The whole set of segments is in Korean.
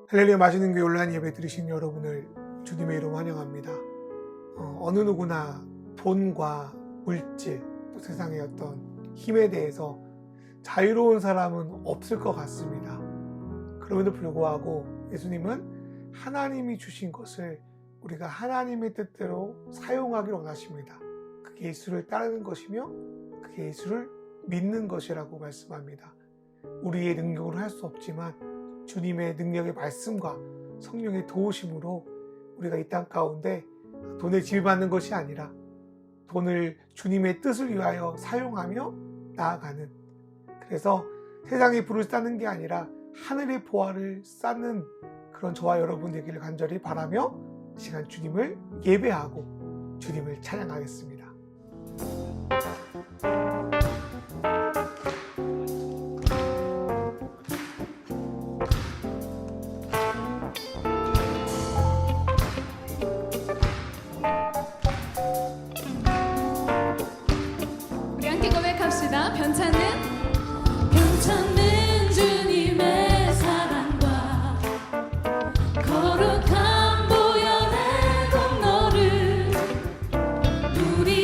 할렐루야 맛있는 교회 온라인 예배 드리신 여러분을 주님의 이름 환영합니다. 어느 누구나 돈과 물질, 또 세상의 어떤 힘에 대해서 자유로운 사람은 없을 것 같습니다. 그럼에도 불구하고 예수님은 하나님이 주신 것을 우리가 하나님의 뜻대로 사용하기를 원하십니다. 그게 예수를 따르는 것이며 그게 예수를 믿는 것이라고 말씀합니다. 우리의 능력으로 할 수 없지만 주님의 능력의 말씀과 성령의 도우심으로 우리가 이 땅 가운데 돈을 지배받는 것이 아니라 돈을 주님의 뜻을 위하여 사용하며 나아가는, 그래서 세상의 부를 쌓는 게 아니라 하늘의 보화를 쌓는 그런 저와 여러분 되기를 간절히 바라며 이 시간 주님을 예배하고 주님을 찬양하겠습니다. 변찮는 주님의 사랑과 거룩한 보혈의 공로를 우리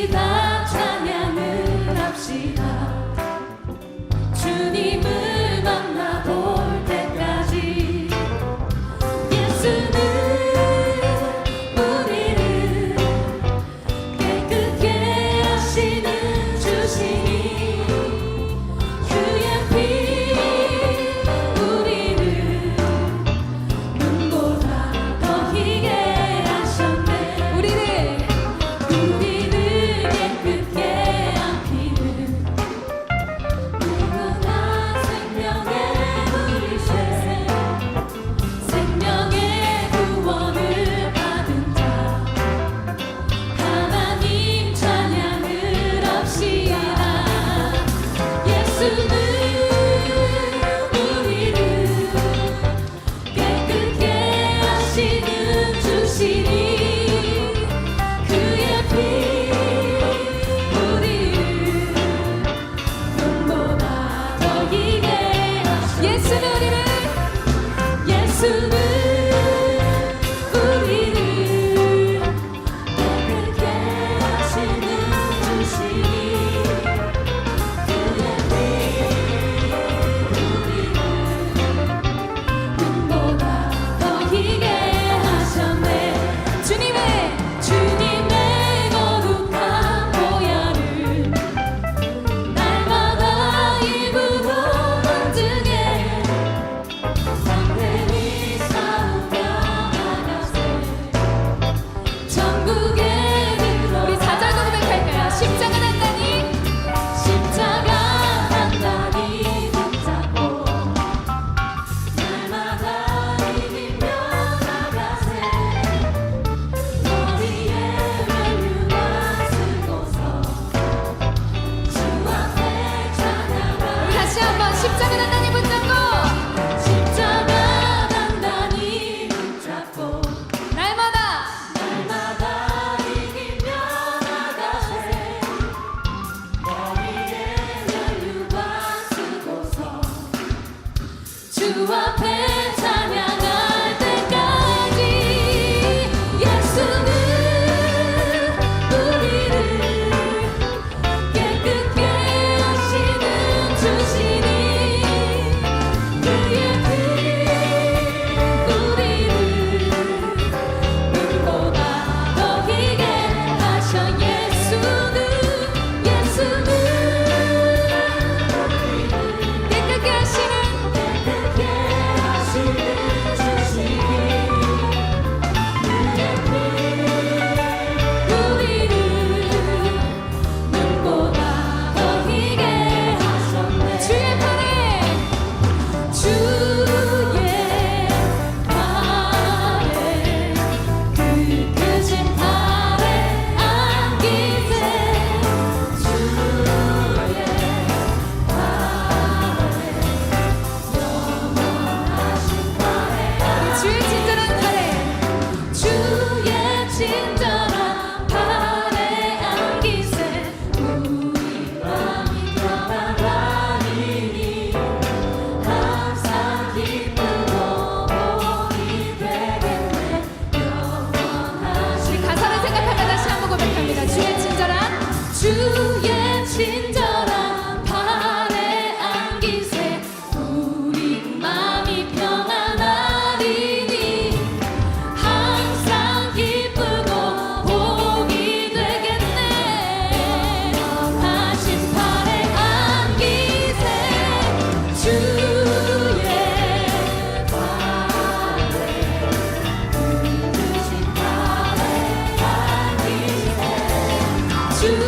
주의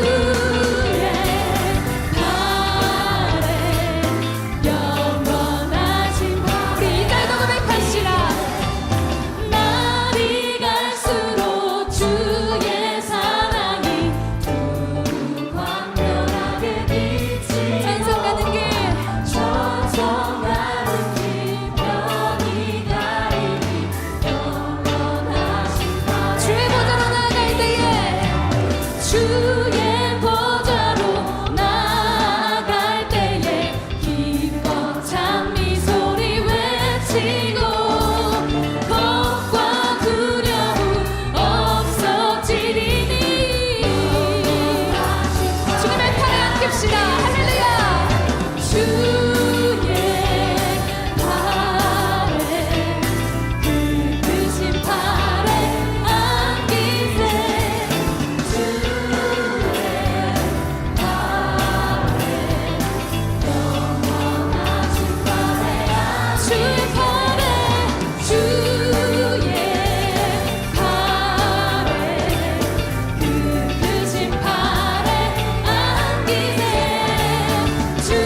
팔에 영원하신 우리 이달도 고백합시다. 날이 갈수록 주의 사랑이 광명하게 빛이 찬송 가는 길 변이 가리니 영원하신 주의 보좌로 나아갈 때에 주의 보좌로 나아갈 때에 기뻐 찬미 소리 외치고 겁과 두려움 없어지리니 주님의 팔에 안깁시다. 할렐루야. 주의 팔에 그 크신 팔에 안기세 주의 팔에 영원하신 팔에 주의 팔에 그 크신 팔에 안기세 주의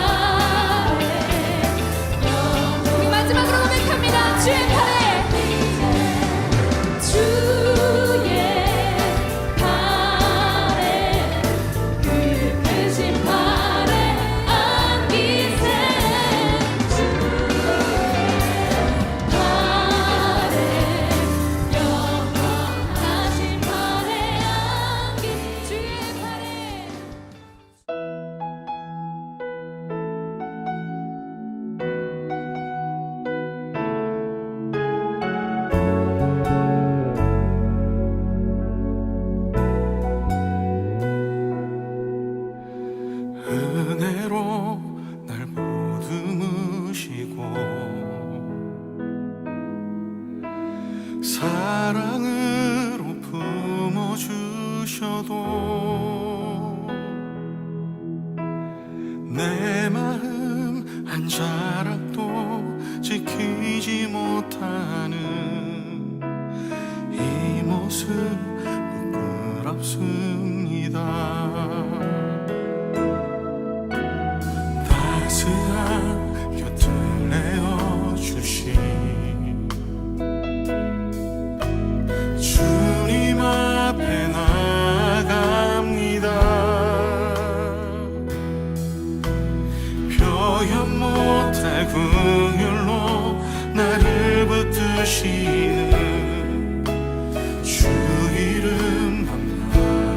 팔에 우리 마지막으로 고백합니다. 주의 팔에 주의 팔에 그 크신 팔에 안기세 주의 팔에 영원하신 팔에 안기 주의 팔에 은혜로 날 보듬으시고 사랑으로 품어주셔도 내 마음 한 자락도 지키지 못하는 이 모습 부끄럽습니다. 따스한 곁을 내어주신 주님 앞에 나갑니다. 표현 못할 긍휼로 나를 붙드시는 주 이름만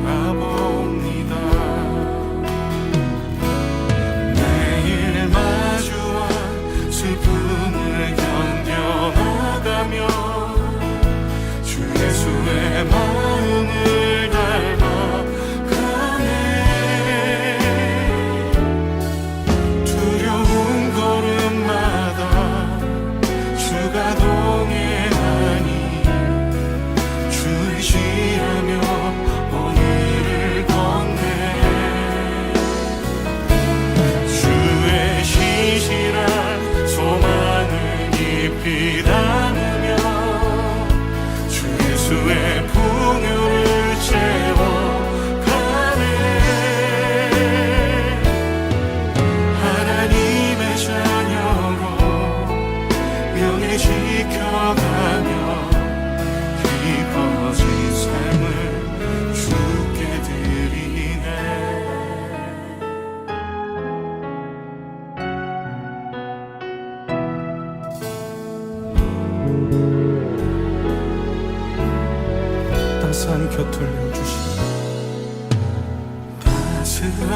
바라봅니다. 매일 마주한 슬픔을 견뎌나가며 주 예수의 마음을 닮아가네. 두려운 걸음마다 주가 동행하니 주 의지하며 오늘을 걷네. 주의 시시한 소망을 깊이 담으며 주 예수의 풍요를 채워가네. 하나님의 자녀로 명예 지켜가며 깊어진 삶을 주께 드리네. 따스한 곁을 내어주신 따스한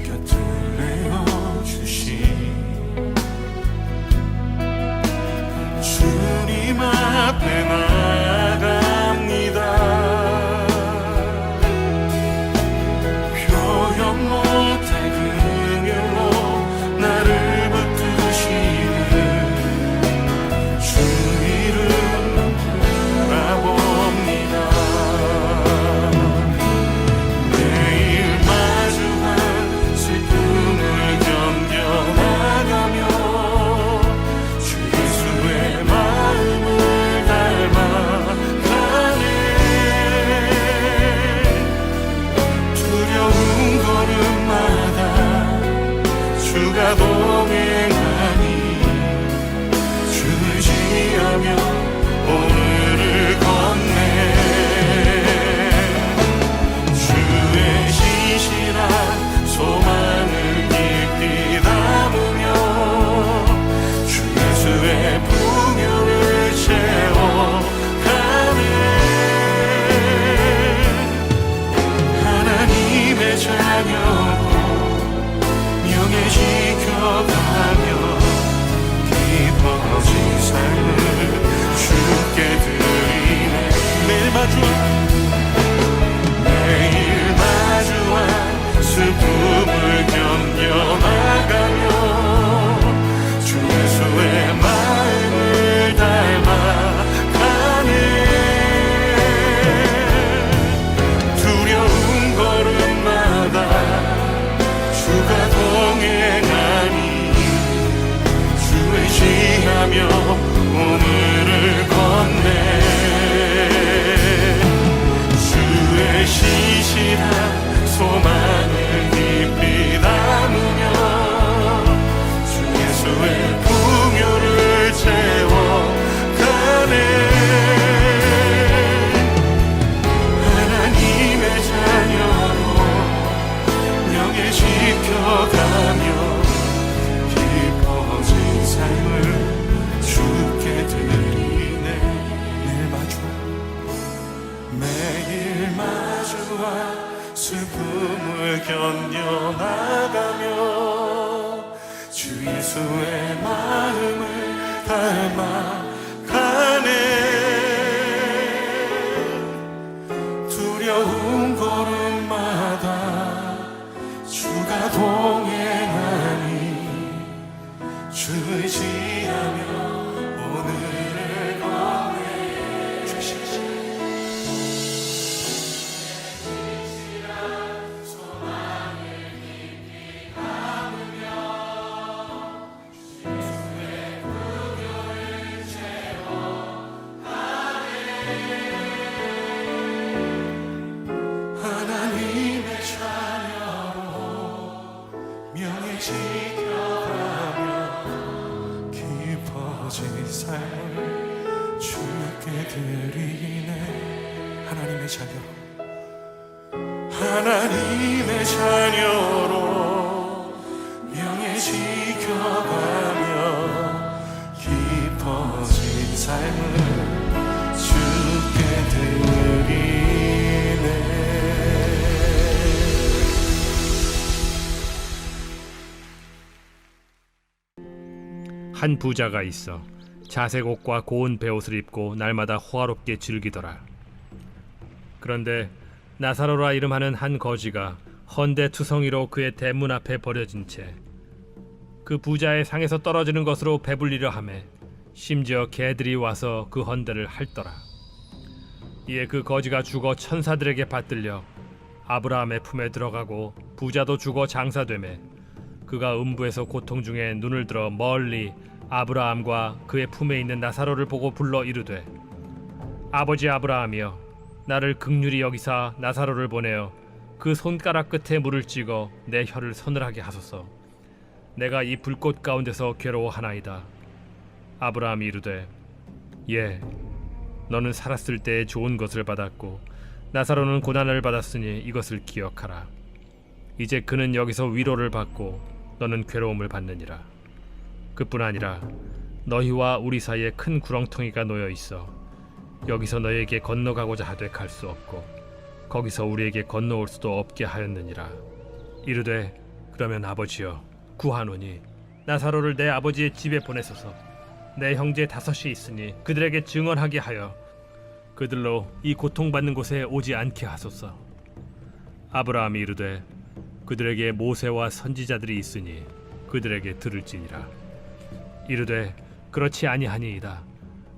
곁을 내어주신 주님 앞에 나갑니다. 표현 못할 긍휼로 나를 붙드시는 주 이름 바라봅니다. 매일 마주한 슬픔을 견뎌나가며 주 예수의 마음을 닮아 슬픔을 견뎌나가며 주 예수의 마음을 닮아가네. 두려운 걸음마다 주가 동행하니 주 의지하며 오늘을 건네 주시지. 하나님의 자녀로 명예 지켜가며 깊어진 삶을 주께 드리네. 하나님의 자녀, 하나님의 자녀로 명예 지켜가며 깊어진 삶을 주께 드리네. 한 부자가 있어 자색 옷과 고운 베옷을 입고 날마다 호화롭게 즐기더라. 그런데 나사로라 이름하는 한 거지가 헌데 투성이로 그의 대문 앞에 버려진 채 그 부자의 상에서 떨어지는 것으로 배불리려 하매 심지어 개들이 와서 그 헌데를 핥더라. 이에 그 거지가 죽어 천사들에게 받들려 아브라함의 품에 들어가고 부자도 죽어 장사되매 그가 음부에서 고통 중에 눈을 들어 멀리 아브라함과 그의 품에 있는 나사로를 보고 불러 이르되, 아버지 아브라함이여, 나를 긍휼히 여기사 나사로를 보내어 그 손가락 끝에 물을 찍어 내 혀를 서늘하게 하소서. 내가 이 불꽃 가운데서 괴로워하나이다. 아브라함이 이르되, 예, 너는 살았을 때에 좋은 것을 받았고 나사로는 고난을 받았으니 이것을 기억하라. 이제 그는 여기서 위로를 받고 너는 괴로움을 받느니라. 그뿐 아니라 너희와 우리 사이에 큰 구렁텅이가 놓여 있어 여기서 너희에게 건너가고자 하되 갈 수 없고 거기서 우리에게 건너올 수도 없게 하였느니라. 이르되, 그러면 아버지여, 구하노니 나사로를 내 아버지의 집에 보내소서. 내 형제 5이 있으니 그들에게 증언하게 하여 그들로 이 고통받는 곳에 오지 않게 하소서. 아브라함이 이르되, 그들에게 모세와 선지자들이 있으니 그들에게 들을지니라. 이르되, 그렇지 아니하니이다.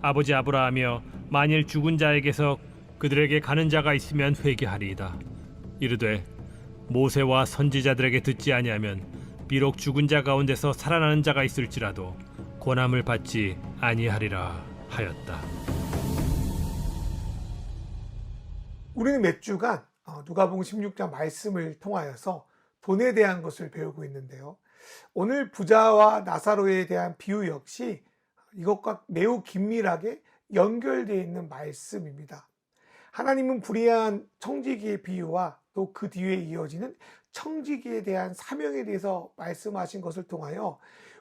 아버지 아브라함이여, 만일 죽은 자에게서 그들에게 가는 자가 있으면 회개하리이다. 이르되, 모세와 선지자들에게 듣지 아니하면 비록 죽은 자 가운데서 살아나는 자가 있을지라도 권함을 받지 아니하리라 하였다. 우리는 몇 주간 누가복음 16장 말씀을 통하여서 돈에 대한 것을 배우고 있는데요. 오늘 부자와 나사로에 대한 비유 역시 이것과 매우 긴밀하게 연결되어 있는 말씀입니다. 하나님은 불의한 청지기의 비유와 또 그 뒤에 이어지는 청지기에 대한 사명에 대해서 말씀하신 것을 통하여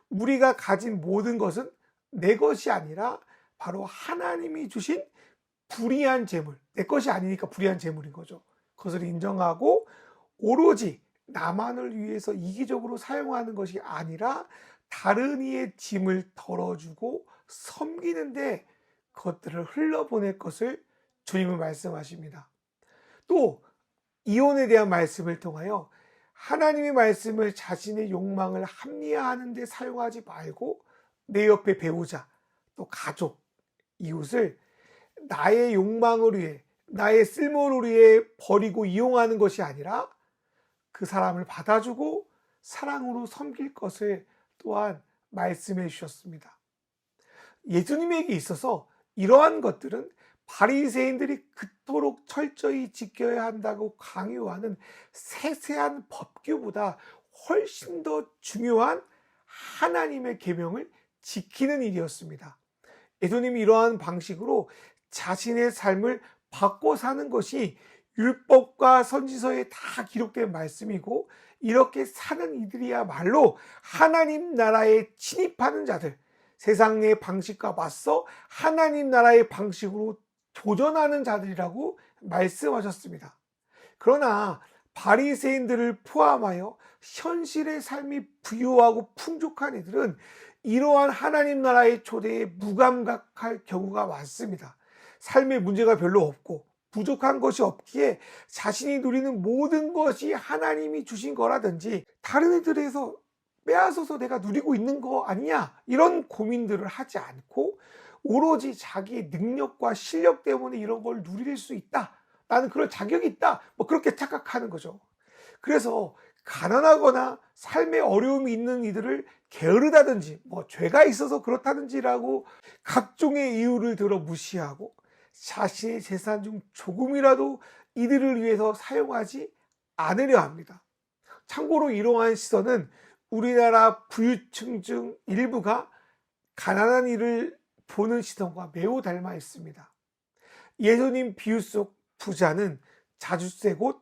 우리가 가진 모든 것은 내 것이 아니라 바로 하나님이 주신 불의한 재물, 내 것이 아니니까 불의한 재물인 거죠. 그것을 인정하고 오로지 나만을 위해서 이기적으로 사용하는 것이 아니라 다른 이의 짐을 덜어주고 섬기는데 그것들을 흘려보낼 것을 주님은 말씀하십니다. 또 이혼에 대한 말씀을 통하여 하나님의 말씀을 자신의 욕망을 합리화하는 데 사용하지 말고 내 옆에 배우자, 또 가족, 이웃을 나의 욕망을 위해, 나의 쓸모를 위해 버리고 이용하는 것이 아니라 그 사람을 받아주고 사랑으로 섬길 것을 또한 말씀해 주셨습니다. 예수님에게 있어서 이러한 것들은 바리새인들이 그토록 철저히 지켜야 한다고 강요하는 세세한 법규보다 훨씬 더 중요한 하나님의 계명을 지키는 일이었습니다. 예수님이 이러한 방식으로 자신의 삶을 바꿔 사는 것이 율법과 선지서에 다 기록된 말씀이고, 이렇게 사는 이들이야말로 하나님 나라에 침입하는 자들, 세상의 방식과 맞서 하나님 나라의 방식으로 도전하는 자들이라고 말씀하셨습니다. 그러나 바리새인들을 포함하여 현실의 삶이 부유하고 풍족한 이들은 이러한 하나님 나라의 초대에 무감각할 경우가 많습니다. 삶에 문제가 별로 없고 부족한 것이 없기에 자신이 누리는 모든 것이 하나님이 주신 거라든지 다른 이들에서 빼앗아서 내가 누리고 있는 거 아니냐, 이런 고민들을 하지 않고 오로지 자기의 능력과 실력 때문에 이런 걸 누릴 수 있다, 나는 그럴 자격이 있다, 그렇게 착각하는 거죠. 그래서 가난하거나 삶에 어려움이 있는 이들을 게으르다든지 죄가 있어서 그렇다든지라고 각종의 이유를 들어 무시하고 자신의 재산 중 조금이라도 이들을 위해서 사용하지 않으려 합니다. 참고로 이러한 시선은 우리나라 부유층 중 일부가 가난한 이를 보는 시선과 매우 닮아 있습니다. 예수님 비유 속 부자는 자주색 옷,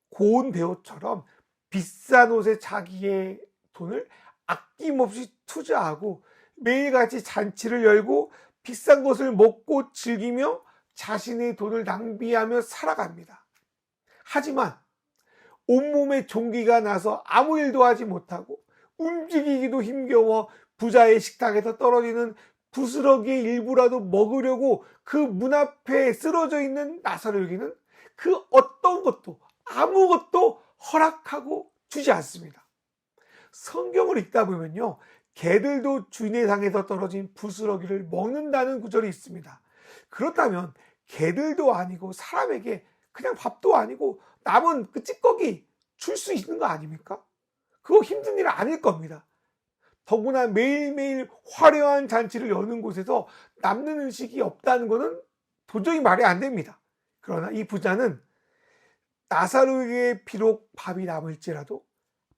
고운 배옷처럼 비싼 옷에 자기의 돈을 아낌없이 투자하고 매일같이 잔치를 열고 비싼 것을 먹고 즐기며 자신의 돈을 낭비하며 살아갑니다. 하지만 온몸에 종기가 나서 아무 일도 하지 못하고 움직이기도 힘겨워 부자의 식탁에서 떨어지는 부스러기의 일부라도 먹으려고 그 문 앞에 쓰러져 있는 나사로에게는 그 어떤 것도 아무것도 허락하고 주지 않습니다. 성경을 읽다 보면요, 개들도 주인의 상에서 떨어진 부스러기를 먹는다는 구절이 있습니다. 그렇다면 개들도 아니고 사람에게 그냥 밥도 아니고 남은 그 찌꺼기 줄 수 있는 거 아닙니까? 그거 힘든 일 아닐 겁니다. 더구나 매일매일 화려한 잔치를 여는 곳에서 남는 음식이 없다는 것은 도저히 말이 안 됩니다. 그러나 이 부자는 나사로에게 비록 밥이 남을지라도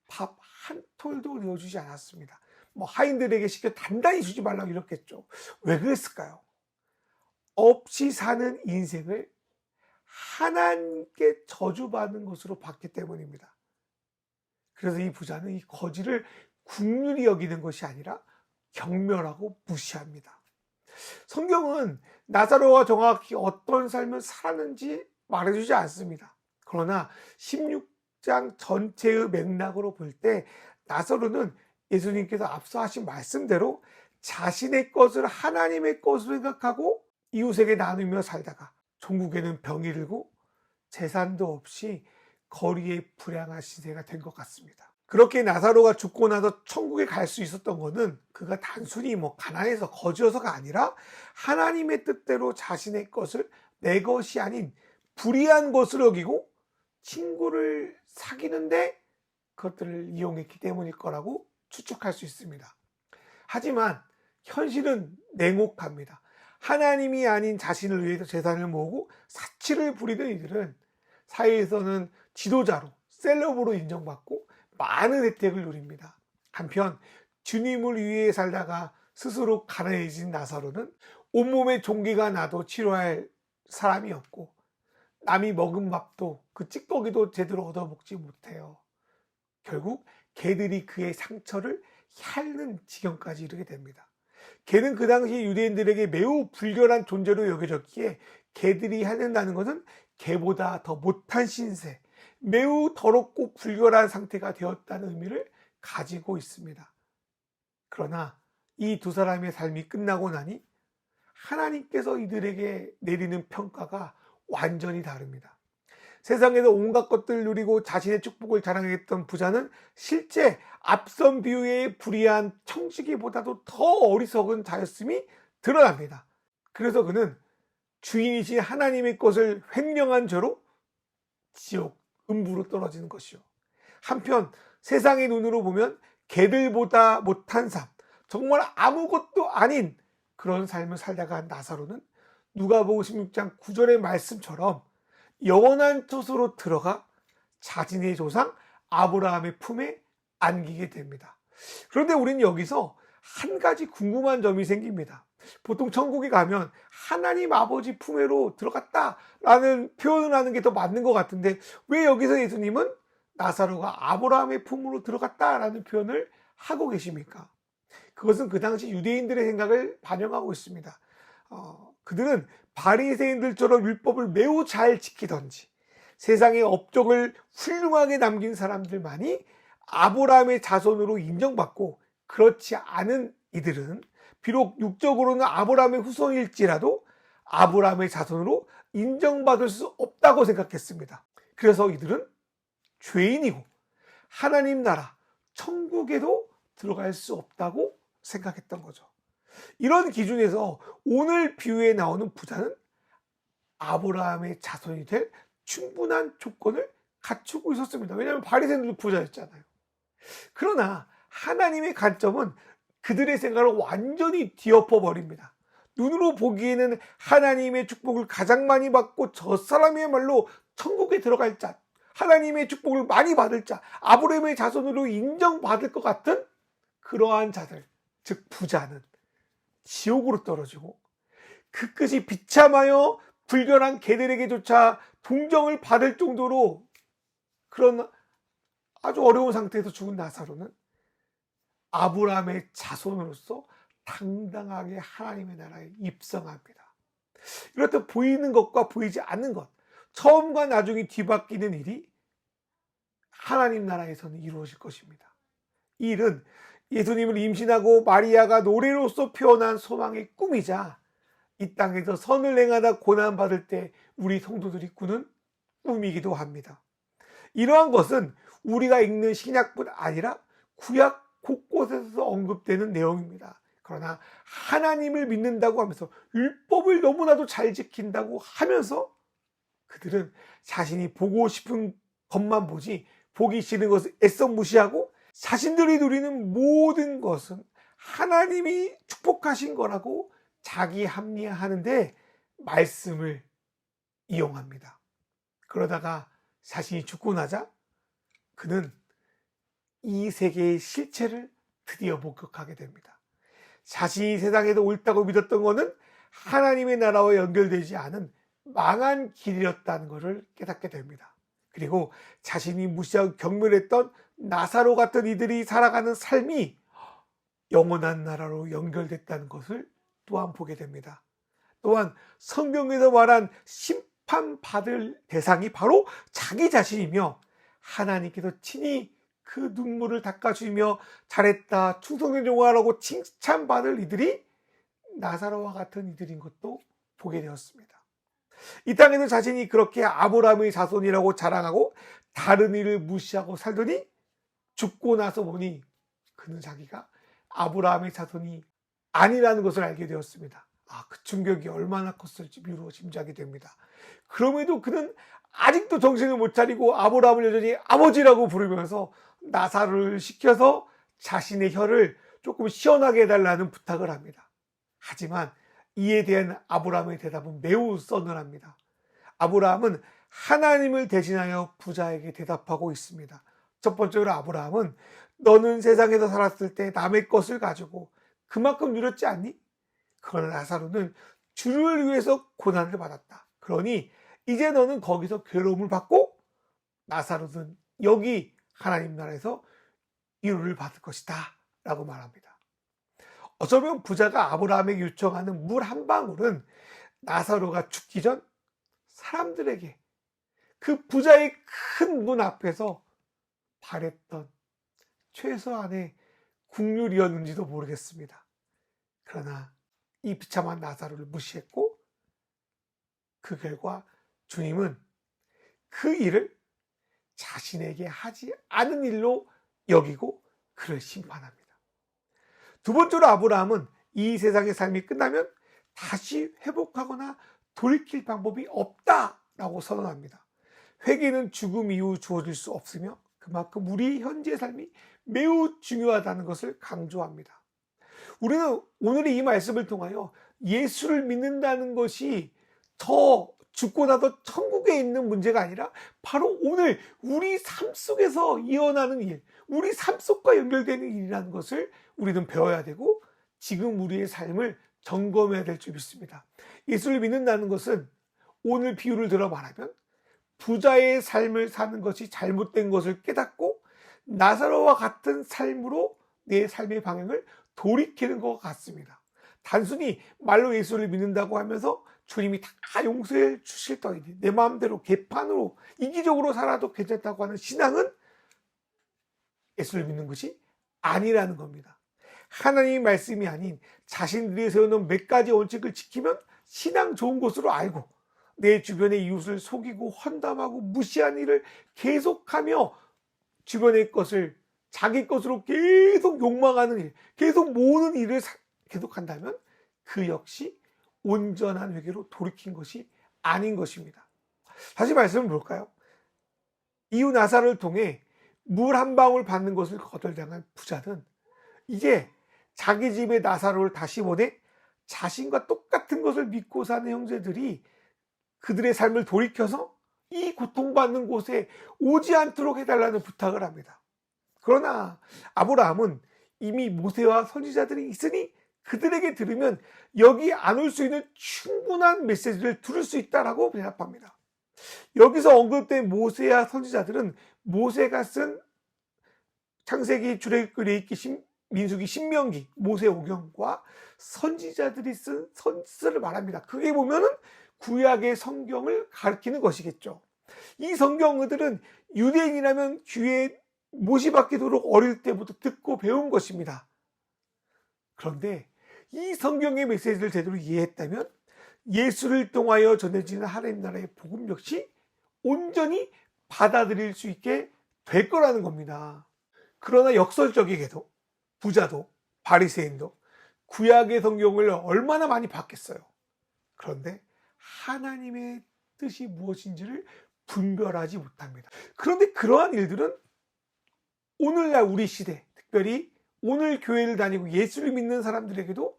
밥 한 톨도 내어주지 않았습니다. 하인들에게 시켜 단단히 주지 말라고 이랬겠죠. 왜 그랬을까요? 없이 사는 인생을 하나님께 저주받는 것으로 봤기 때문입니다. 그래서 이 부자는 이 거지를 긍휼히 여기는 것이 아니라 경멸하고 무시합니다. 성경은 나사로가 정확히 어떤 삶을 살았는지 말해주지 않습니다. 그러나 16장 전체의 맥락으로 볼 때 나사로는 예수님께서 앞서 하신 말씀대로 자신의 것을 하나님의 것으로 생각하고 이웃에게 나누며 살다가 종국에는 병이 들고 재산도 없이 거리에 불량한 시대가 된 것 같습니다. 그렇게 나사로가 죽고 나서 천국에 갈 수 있었던 것은 그가 단순히 가난해서 거지여서가 아니라 하나님의 뜻대로 자신의 것을 내 것이 아닌 불의한 것으로 여기고 친구를 사귀는데 그것들을 이용했기 때문일 거라고 추측할 수 있습니다. 하지만 현실은 냉혹합니다. 하나님이 아닌 자신을 위해서 재산을 모으고 사치를 부리는 이들은 사회에서는 지도자로, 셀럽으로 인정받고 많은 혜택을 누립니다. 한편 주님을 위해 살다가 스스로 가난해진 나사로는 온몸에 종기가 나도 치료할 사람이 없고 남이 먹은 밥도 그 찌꺼기도 제대로 얻어먹지 못해요. 결국 개들이 그의 상처를 핥는 지경까지 이르게 됩니다. 개는 그 당시 유대인들에게 매우 불결한 존재로 여겨졌기에 개들이 핥는다는 것은 개보다 더 못한 신세, 매우 더럽고 불결한 상태가 되었다는 의미를 가지고 있습니다. 그러나 이 두 사람의 삶이 끝나고 나니 하나님께서 이들에게 내리는 평가가 완전히 다릅니다. 세상에서 온갖 것들을 누리고 자신의 축복을 자랑했던 부자는 실제 앞선 비유의 불의한 청지기보다도 더 어리석은 자였음이 드러납니다. 그래서 그는 주인이신 하나님의 것을 횡령한 죄로 지옥, 음부로 떨어지는 것이요. 한편 세상의 눈으로 보면 개들보다 못한 삶, 정말 아무것도 아닌 그런 삶을 살다가 나사로는 누가복음 16장 9절의 말씀처럼 영원한 처소로 들어가 자신의 조상 아브라함의 품에 안기게 됩니다. 그런데 우리는 여기서 한 가지 궁금한 점이 생깁니다. 보통 천국에 가면 하나님 아버지 품에로 들어갔다라는 표현을 하는 게 더 맞는 것 같은데 왜 여기서 예수님은 나사로가 아브라함의 품으로 들어갔다라는 표현을 하고 계십니까? 그것은 그 당시 유대인들의 생각을 반영하고 있습니다. 그들은 바리새인들처럼 율법을 매우 잘 지키던지 세상의 업적을 훌륭하게 남긴 사람들만이 아브라함의 자손으로 인정받고, 그렇지 않은 이들은 비록 육적으로는 아브라함의 후손일지라도 아브라함의 자손으로 인정받을 수 없다고 생각했습니다. 그래서 이들은 죄인이고 하나님 나라 천국에도 들어갈 수 없다고 생각했던 거죠. 이런 기준에서 오늘 비유에 나오는 부자는 아브라함의 자손이 될 충분한 조건을 갖추고 있었습니다. 왜냐하면 바리새인들도 부자였잖아요. 그러나 하나님의 관점은 그들의 생각을 완전히 뒤엎어 버립니다. 눈으로 보기에는 하나님의 축복을 가장 많이 받고 저 사람이야말로 천국에 들어갈 자, 하나님의 축복을 많이 받을 자, 아브라함의 자손으로 인정받을 것 같은 그러한 자들, 즉 부자는 지옥으로 떨어지고 그 끝이 비참하여 불결한 개들에게조차 동정을 받을 정도로 그런 아주 어려운 상태에서 죽은 나사로는 아브라함의 자손으로서 당당하게 하나님의 나라에 입성합니다. 이렇듯 보이는 것과 보이지 않는 것, 처음과 나중이 뒤바뀌는 일이 하나님 나라에서는 이루어질 것입니다. 이 일은 예수님을 임신하고 마리아가 노래로서 표현한 소망의 꿈이자 이 땅에서 선을 행하다 고난받을 때 우리 성도들이 꾸는 꿈이기도 합니다. 이러한 것은 우리가 읽는 신약뿐 아니라 구약 곳곳에서 언급되는 내용입니다. 그러나 하나님을 믿는다고 하면서 율법을 너무나도 잘 지킨다고 하면서 그들은 자신이 보고 싶은 것만 보지 보기 싫은 것을 애써 무시하고 자신들이 누리는 모든 것은 하나님이 축복하신 거라고 자기 합리화하는데 말씀을 이용합니다. 그러다가 자신이 죽고 나자 그는 이 세계의 실체를 드디어 목격하게 됩니다. 자신이 세상에서 옳다고 믿었던 것은 하나님의 나라와 연결되지 않은 망한 길이었다는 것을 깨닫게 됩니다. 그리고 자신이 무시하고 경멸했던 나사로 같은 이들이 살아가는 삶이 영원한 나라로 연결됐다는 것을 또한 보게 됩니다. 또한 성경에서 말한 심판받을 대상이 바로 자기 자신이며 하나님께서 친히 그 눈물을 닦아주며 잘했다, 충성된 종아라고 칭찬받을 이들이 나사로와 같은 이들인 것도 보게 되었습니다. 이 땅에서 자신이 그렇게 아브라함의 자손이라고 자랑하고 다른 이를 무시하고 살더니 죽고 나서 보니 그는 자기가 아브라함의 자손이 아니라는 것을 알게 되었습니다. 그 충격이 얼마나 컸을지 미루어 짐작이 됩니다. 그럼에도 그는 아직도 정신을 못 차리고 아브라함을 여전히 아버지라고 부르면서 나사로를 시켜서 자신의 혀를 조금 시원하게 해달라는 부탁을 합니다. 하지만 이에 대한 아브라함의 대답은 매우 서늘합니다. 아브라함은 하나님을 대신하여 부자에게 대답하고 있습니다. 첫 번째로 아브라함은 너는 세상에서 살았을 때 남의 것을 가지고 그만큼 누렸지 않니? 그러나 나사로는 주를 위해서 고난을 받았다. 그러니 이제 너는 거기서 괴로움을 받고 나사로는 여기 하나님 나라에서 위로를 받을 것이다 라고 말합니다. 어쩌면 부자가 아브라함에게 요청하는 물 한 방울은 나사로가 죽기 전 사람들에게 그 부자의 큰 문 앞에서 바랬던 최소한의 국률이었는지도 모르겠습니다. 그러나 이 비참한 나사로를 무시했고 그 결과 주님은 그 일을 자신에게 하지 않은 일로 여기고 그를 심판합니다. 두 번째로 아브라함은 이 세상의 삶이 끝나면 다시 회복하거나 돌이킬 방법이 없다라고 선언합니다. 회개는 죽음 이후 주어질 수 없으며 그만큼 우리 현재 삶이 매우 중요하다는 것을 강조합니다. 우리는 오늘 이 말씀을 통하여 예수를 믿는다는 것이 더 죽고 나서 천국에 있는 문제가 아니라 바로 오늘 우리 삶 속에서 이어나는 일, 우리 삶 속과 연결되는 일이라는 것을 우리는 배워야 되고 지금 우리의 삶을 점검해야 될 줄 믿습니다. 예수를 믿는다는 것은 오늘 비유를 들어 말하면 부자의 삶을 사는 것이 잘못된 것을 깨닫고 나사로와 같은 삶으로 내 삶의 방향을 돌이키는 것 같습니다. 단순히 말로 예수를 믿는다고 하면서 주님이 다 용서해 주실 터이니 내 마음대로 개판으로 이기적으로 살아도 괜찮다고 하는 신앙은 예수를 믿는 것이 아니라는 겁니다. 하나님의 말씀이 아닌 자신들이 세워놓은 몇 가지 원칙을 지키면 신앙 좋은 것으로 알고 내 주변의 이웃을 속이고 헌담하고 무시한 일을 계속하며 주변의 것을 자기 것으로 계속 욕망하는 일, 계속 모으는 일을 계속한다면 그 역시 온전한 회개로 돌이킨 것이 아닌 것입니다. 다시 말씀을 볼까요? 이웃 나사로를 통해 물 한 방울 받는 것을 거절당한 부자는 이제 자기 집에 나사로를 다시 보내 자신과 똑같은 것을 믿고 사는 형제들이 그들의 삶을 돌이켜서 이 고통받는 곳에 오지 않도록 해달라는 부탁을 합니다. 그러나 아브라함은 이미 모세와 선지자들이 있으니 그들에게 들으면 여기 안 올 수 있는 충분한 메시지를 들을 수 있다라고 대답합니다. 여기서 언급된 모세와 선지자들은 모세가 쓴 창세기, 출애굽기, 레위기, 민수기, 신명기, 모세오경과 선지자들이 쓴 선지서를 말합니다. 그게 보면은 구약의 성경을 가리키는 것이겠죠. 이 성경들은 유대인이라면 귀에 못이 박히도록 어릴 때부터 듣고 배운 것입니다. 그런데 이 성경의 메시지를 제대로 이해했다면 예수를 통하여 전해지는 하나님 나라의 복음 역시 온전히 받아들일 수 있게 될 거라는 겁니다. 그러나 역설적이게도 부자도 바리새인도 구약의 성경을 얼마나 많이 봤겠어요. 그런데 하나님의 뜻이 무엇인지를 분별하지 못합니다. 그런데 그러한 일들은 오늘날 우리 시대, 특별히 오늘 교회를 다니고 예수를 믿는 사람들에게도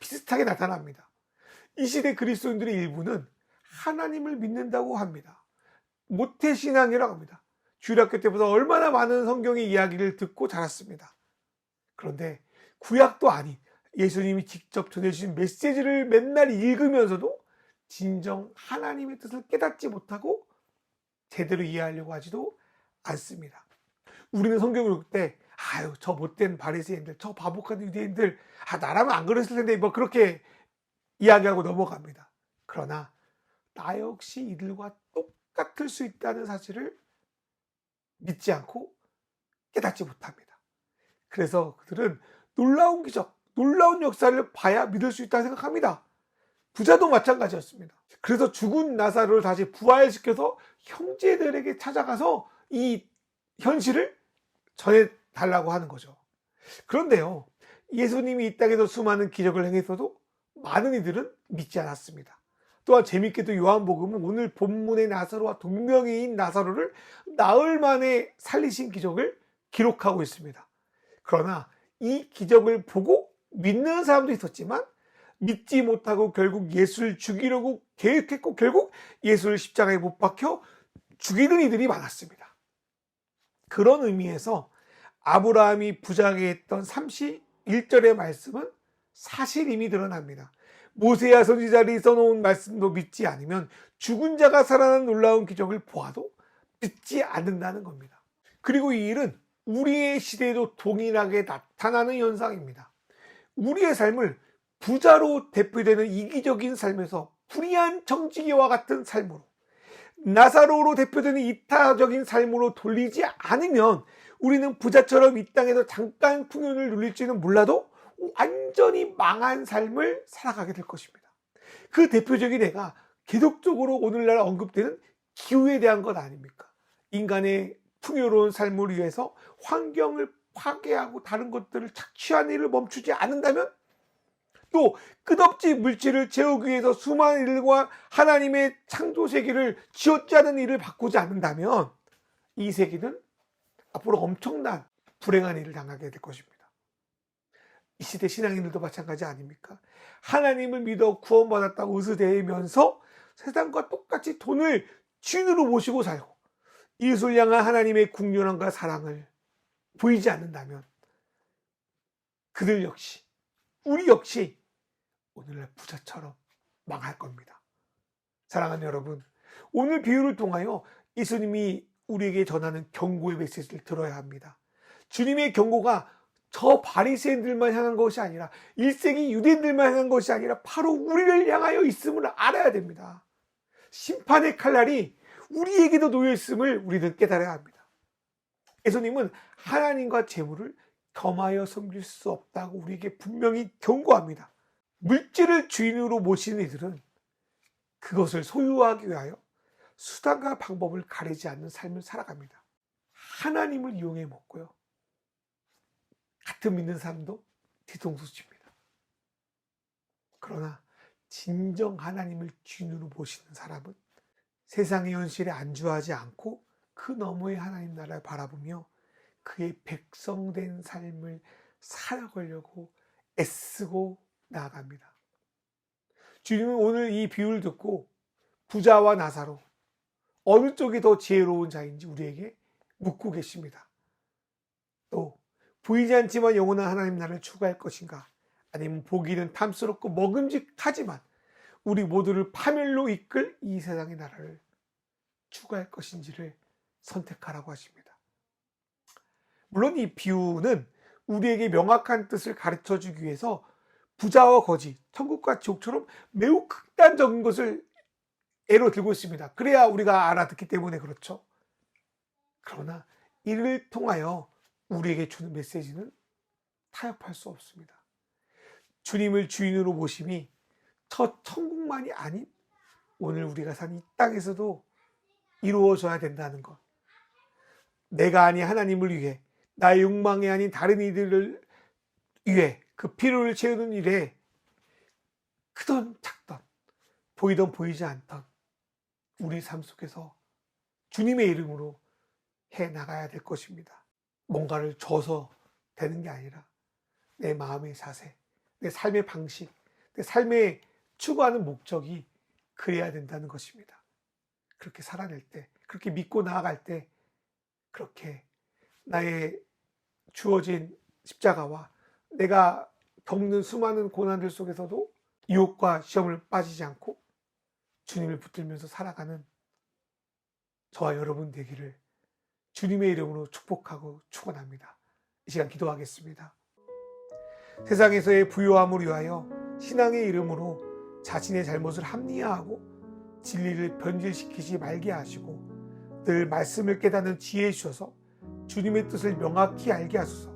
비슷하게 나타납니다. 이 시대 그리스도인들의 일부는 하나님을 믿는다고 합니다. 모태신앙이라고 합니다. 주일학교 때부터 얼마나 많은 성경의 이야기를 듣고 자랐습니다. 그런데 구약도 아닌 예수님이 직접 전해주신 메시지를 맨날 읽으면서도 진정 하나님의 뜻을 깨닫지 못하고 제대로 이해하려고 하지도 않습니다. 우리는 성경을 읽을 때 아유 저 못된 바리새인들, 저 바보같은 유대인들, 나라면 안 그랬을 텐데 뭐 그렇게 이야기하고 넘어갑니다. 그러나 나 역시 이들과 똑같을 수 있다는 사실을 믿지 않고 깨닫지 못합니다. 그래서 그들은 놀라운 기적, 놀라운 역사를 봐야 믿을 수 있다고 생각합니다. 부자도 마찬가지였습니다. 그래서 죽은 나사로를 다시 부활시켜서 형제들에게 찾아가서 이 현실을 전해달라고 하는 거죠. 그런데요, 예수님이 이 땅에서 수많은 기적을 행했어도 많은 이들은 믿지 않았습니다. 또한 재밌게도 요한복음은 오늘 본문의 나사로와 동명이인 나사로를 나흘 만에 살리신 기적을 기록하고 있습니다. 그러나 이 기적을 보고 믿는 사람도 있었지만 믿지 못하고 결국 예수를 죽이려고 계획했고 결국 예수를 십자가에 못 박혀 죽이는 이들이 많았습니다. 그런 의미에서 아브라함이 부자에게 했던 31절의 말씀은 사실임이 드러납니다. 모세와 선지자들이 써놓은 말씀도 믿지 않으면 죽은 자가 살아난 놀라운 기적을 보아도 믿지 않는다는 겁니다. 그리고 이 일은 우리의 시대에도 동일하게 나타나는 현상입니다. 우리의 삶을 부자로 대표되는 이기적인 삶에서 불의한 정직이와 같은 삶으로, 나사로로 대표되는 이타적인 삶으로 돌리지 않으면 우리는 부자처럼 이 땅에서 잠깐 풍요를 누릴지는 몰라도 완전히 망한 삶을 살아가게 될 것입니다. 그 대표적인 예가 계속적으로 오늘날 언급되는 기후에 대한 것 아닙니까? 인간의 풍요로운 삶을 위해서 환경을 파괴하고 다른 것들을 착취하는 일을 멈추지 않는다면, 또 끝없이 물질을 채우기 위해서 수많은 일과 하나님의 창조 세계를 지었지 않은 일을 바꾸지 않는다면 이 세계는 앞으로 엄청난 불행한 일을 당하게 될 것입니다. 이 시대 신앙인들도 마찬가지 아닙니까? 하나님을 믿어 구원받았다고 의스대면서 세상과 똑같이 돈을 주인으로 모시고 살고 이웃을 향한 하나님의 국률함과 사랑을 보이지 않는다면 그들 역시, 우리 역시 오늘날 부자처럼 망할 겁니다. 사랑하는 여러분, 오늘 비유를 통하여 예수님이 우리에게 전하는 경고의 메시지를 들어야 합니다. 주님의 경고가 저 바리새인들만 향한 것이 아니라 1세기 유대인들만 향한 것이 아니라 바로 우리를 향하여 있음을 알아야 됩니다. 심판의 칼날이 우리에게도 놓여 있음을 우리는 깨달아야 합니다. 예수님은 하나님과 재물을 겸하여 섬길 수 없다고 우리에게 분명히 경고합니다. 물질을 주인으로 모시는 이들은 그것을 소유하기 위하여 수단과 방법을 가리지 않는 삶을 살아갑니다. 하나님을 이용해 먹고요. 같은 믿는 사람도 뒤통수 칩니다. 그러나 진정 하나님을 주인으로 모시는 사람은 세상의 현실에 안주하지 않고 그 너머의 하나님 나라를 바라보며 그의 백성된 삶을 살아가려고 애쓰고 나아갑니다. 주님은 오늘 이 비유를 듣고 부자와 나사로 어느 쪽이 더 지혜로운 자인지 우리에게 묻고 계십니다. 또 보이지 않지만 영원한 하나님 나라를 추구할 것인가, 아니면 보기는 탐스럽고 먹음직하지만 우리 모두를 파멸로 이끌 이 세상의 나라를 추구할 것인지를 선택하라고 하십니다. 물론 이 비유는 우리에게 명확한 뜻을 가르쳐주기 위해서 부자와 거지, 천국과 지옥처럼 매우 극단적인 것을 예로 들고 있습니다. 그래야 우리가 알아듣기 때문에 그렇죠. 그러나 이를 통하여 우리에게 주는 메시지는 타협할 수 없습니다. 주님을 주인으로 모심이 저 천국만이 아닌 오늘 우리가 산 이 땅에서도 이루어져야 된다는 것. 내가 아닌 하나님을 위해, 나의 욕망이 아닌 다른 이들을 위해 그 필요를 채우는 일에 크던 작던, 보이던 보이지 않던 우리 삶 속에서 주님의 이름으로 해 나가야 될 것입니다. 뭔가를 줘서 되는 게 아니라 내 마음의 자세, 내 삶의 방식, 내 삶의 추구하는 목적이 그래야 된다는 것입니다. 그렇게 살아낼 때, 그렇게 믿고 나아갈 때, 그렇게 나의 주어진 십자가와 내가 겪는 수많은 고난들 속에서도 유혹과 시험을 빠지지 않고 주님을 붙들면서 살아가는 저와 여러분 되기를 주님의 이름으로 축복하고 축원합니다. 이 시간 기도하겠습니다. 세상에서의 부요함을 위하여 신앙의 이름으로 자신의 잘못을 합리화하고 진리를 변질시키지 말게 하시고 늘 말씀을 깨닫는 지혜 주셔서 주님의 뜻을 명확히 알게 하소서.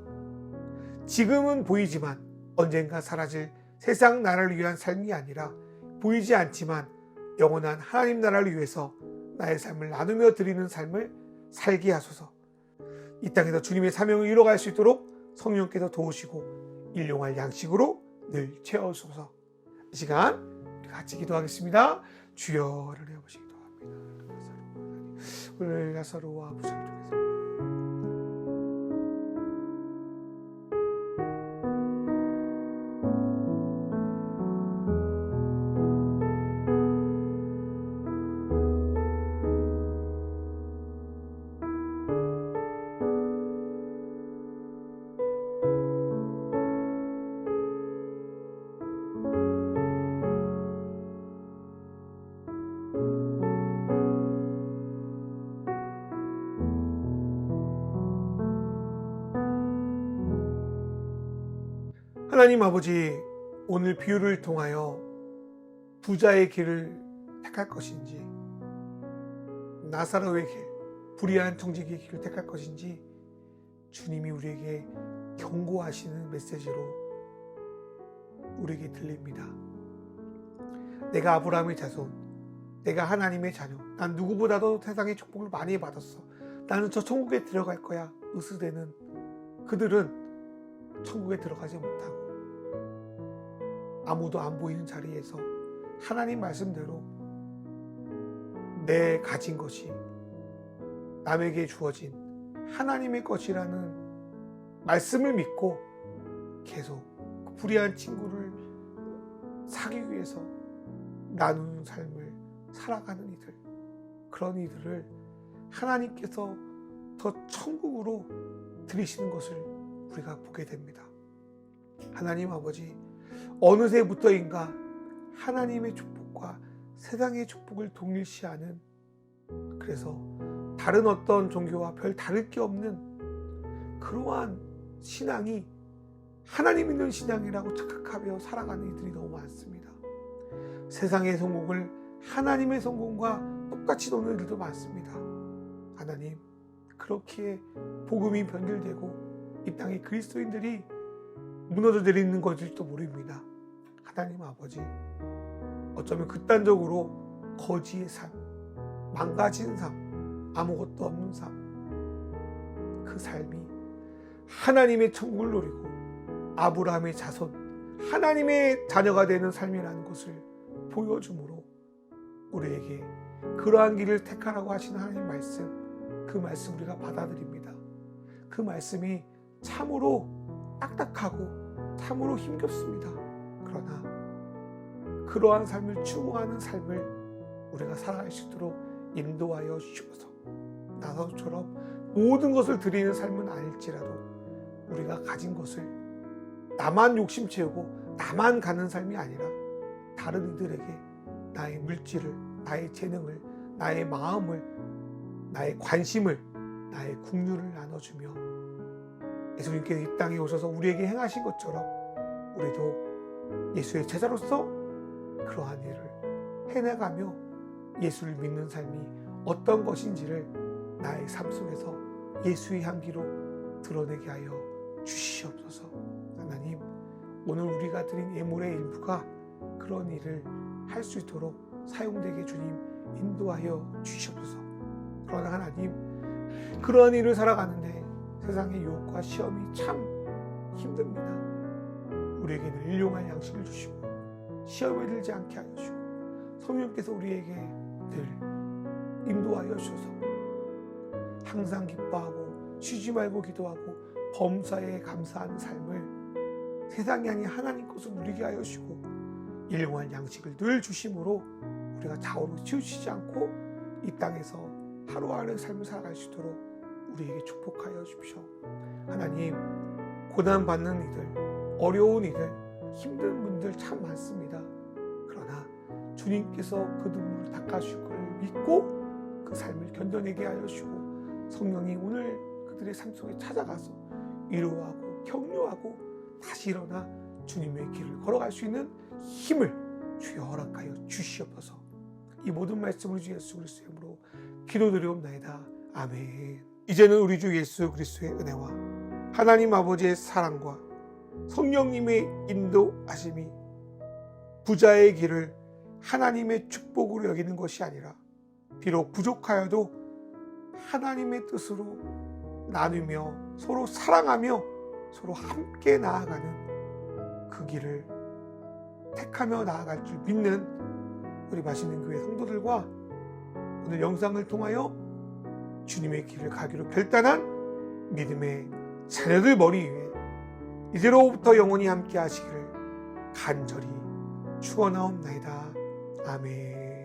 지금은 보이지만 언젠가 사라질 세상 나라를 위한 삶이 아니라 보이지 않지만 영원한 하나님 나라를 위해서 나의 삶을 나누며 드리는 삶을 살게 하소서. 이 땅에서 주님의 사명을 이뤄갈 수 있도록 성령께서 도우시고 일용할 양식으로 늘 채워주소서. 이 시간 우리 같이 기도하겠습니다. 주여, 은혜 아버지 기도합니다. 오늘 나사로와 부자를 통해서 하나님 아버지, 오늘 비유를 통하여 부자의 길을 택할 것인지 나사로의 길, 불의한 청지기의 길을 택할 것인지 주님이 우리에게 경고하시는 메시지로 우리에게 들립니다. 내가 아브라함의 자손, 내가 하나님의 자녀, 난 누구보다도 세상의 축복을 많이 받았어, 나는 저 천국에 들어갈 거야 으스대는 그들은 천국에 들어가지 못하고 아무도 안 보이는 자리에서 하나님 말씀대로 내 가진 것이 남에게 주어진 하나님의 것이라는 말씀을 믿고 계속 그 불의한 친구를 사기 위해서 나누는 삶을 살아가는 이들, 그런 이들을 하나님께서 더 천국으로 들이시는 것을 우리가 보게 됩니다. 하나님 아버지, 어느새부터인가 하나님의 축복과 세상의 축복을 동일시하는, 그래서 다른 어떤 종교와 별 다를 게 없는 그러한 신앙이 하나님 있는 신앙이라고 착각하며 살아가는 이들이 너무 많습니다. 세상의 성공을 하나님의 성공과 똑같이 놓는 이들도 많습니다. 하나님, 그렇기에 복음이 변질되고 이 땅의 그리스도인들이 무너져 내리는 것일지도 모릅니다. 하나님 아버지, 어쩌면 극단적으로 거지의 삶, 망가진 삶, 아무것도 없는 삶, 그 삶이 하나님의 천국을 노리고 아브라함의 자손, 하나님의 자녀가 되는 삶이라는 것을 보여주므로 우리에게 그러한 길을 택하라고 하시는 하나님 말씀, 그 말씀 우리가 받아들입니다. 그 말씀이 참으로 딱딱하고 참으로 힘겹습니다. 그러나 그러한 삶을 추구하는 삶을 우리가 살아갈 수 있도록 인도하여 주시옵소서. 나사로처럼 모든 것을 드리는 삶은 아닐지라도 우리가 가진 것을 나만 욕심 채우고 나만 가는 삶이 아니라 다른 이들에게 나의 물질을, 나의 재능을, 나의 마음을, 나의 관심을, 나의 국류를 나눠주며 예수님께서 이 땅에 오셔서 우리에게 행하신 것처럼 우리도 예수의 제자로서 그러한 일을 해나가며 예수를 믿는 삶이 어떤 것인지를 나의 삶 속에서 예수의 향기로 드러내게 하여 주시옵소서. 하나님, 오늘 우리가 드린 예물의 일부가 그런 일을 할 수 있도록 사용되게 주님 인도하여 주시옵소서. 그러나 하나님, 그런 일을 살아가는데 세상의 유혹과 시험이 참 힘듭니다. 우리에게는 일용할 양식을 주시고 시험에 들지 않게 하여 주시고 성령께서 우리에게 늘 인도하여 주셔서 항상 기뻐하고 쉬지 말고 기도하고 범사에 감사하는 삶을 세상이 아닌 하나님 것을 누리게 하여 주시고 일용할 양식을 늘 주심으로 우리가 좌우로 치우치지 않고 이 땅에서 하루하루의 삶을 살아갈 수 있도록 우리에게 축복하여 주십시오. 하나님, 고난받는 이들, 어려운 이들, 힘든 분들 참 많습니다. 그러나 주님께서 그 눈물을 닦아주실 것을 믿고 그 삶을 견뎌내게 하여 주시고 성령이 오늘 그들의 삶 속에 찾아가서 위로하고 격려하고 다시 일어나 주님의 길을 걸어갈 수 있는 힘을 주여 허락하여 주시옵소서. 이 모든 말씀을 주 예수 그리스도의 이름으로 기도드리옵나이다. 아멘. 이제는 우리 주 예수 그리스도의 은혜와 하나님 아버지의 사랑과 성령님의 인도하심이 부자의 길을 하나님의 축복으로 여기는 것이 아니라 비록 부족하여도 하나님의 뜻으로 나누며 서로 사랑하며 서로 함께 나아가는 그 길을 택하며 나아갈 줄 믿는 우리 맛있는 교회 성도들과 오늘 영상을 통하여 주님의 길을 가기로 결단한 믿음의 자녀들 머리 위에 이제로부터 영원히 함께 하시기를 간절히 축원하옵나이다. 아멘.